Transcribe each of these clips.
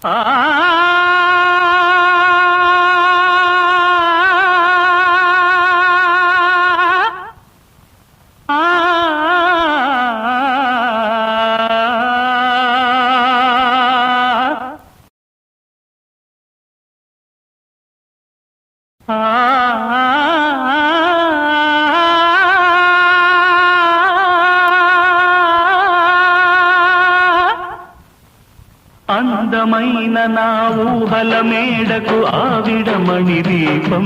ఆ అందమైన నా ఊహల మేడకు ఆవిడమణి దీపం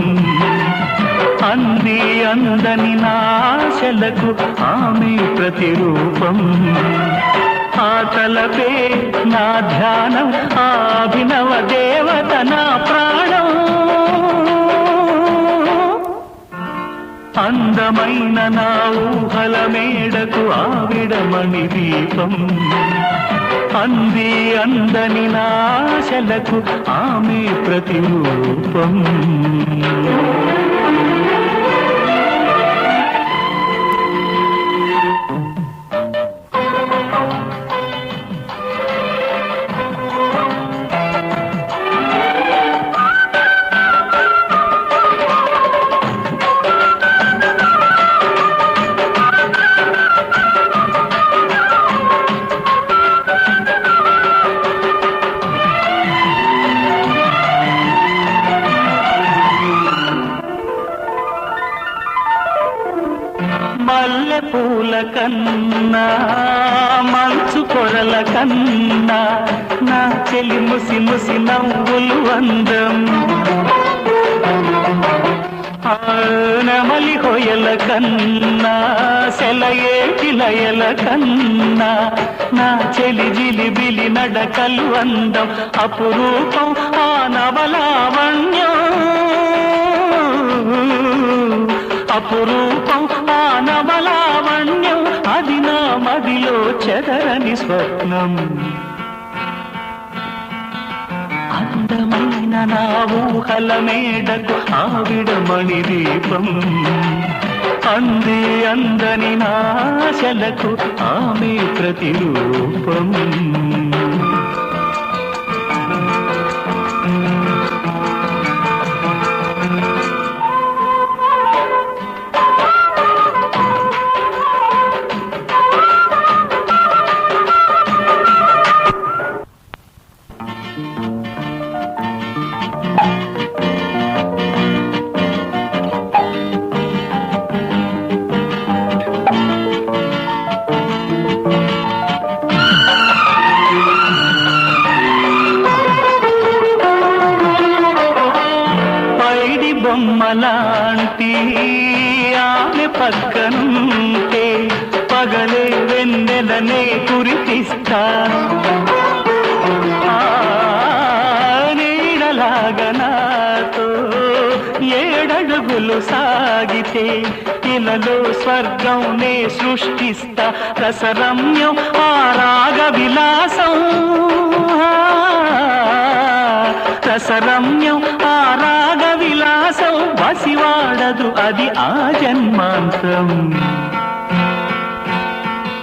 అంది అందని నా ఆశలకు ఆమె ప్రతిరూపం ఆ తలపే నా ధ్యానం ఆ అభినవ దేవత నా ప్రాణం అందమైన నా ఊహల మేడకు ఆవిడమణి దీపం అంది అందని నాశలకు ఆమె ప్రతిరూపం మల్లె పూల కన్నా మంచు కొరల కన్నా నా చెలి ముసి ముసి నవ్వులు అందం నెమలి హొయల కన్నా సెలయేటి లయల కన్నా నా చెలి జిలిబిలి నడకలు అందం అపురూపం ఆ నవలావణ్యం అపురూపం ఆ నవలావణ్యం అది నా మదిలో చెదరని స్వప్నం అందమైన నా ఊహల మేడకు ఆవిడమణి దీపం అంది అందని నాశలకు ఆమె ప్రతిరూపం బొమ్మలాంటి ఆమె పక్కనుంటే పగలే వెన్నెలనే కురిపిస్తా నీడలాగా నాతో ఏడడుగులు సాగితే ఇలలో స్వర్గం నే సృష్టిస్తా రసరమ్యం ఆ రాగ విలాసం రసరమ్యం ఆ రాగ విలాసం వసివాడదు అది ఆ జన్మాంతం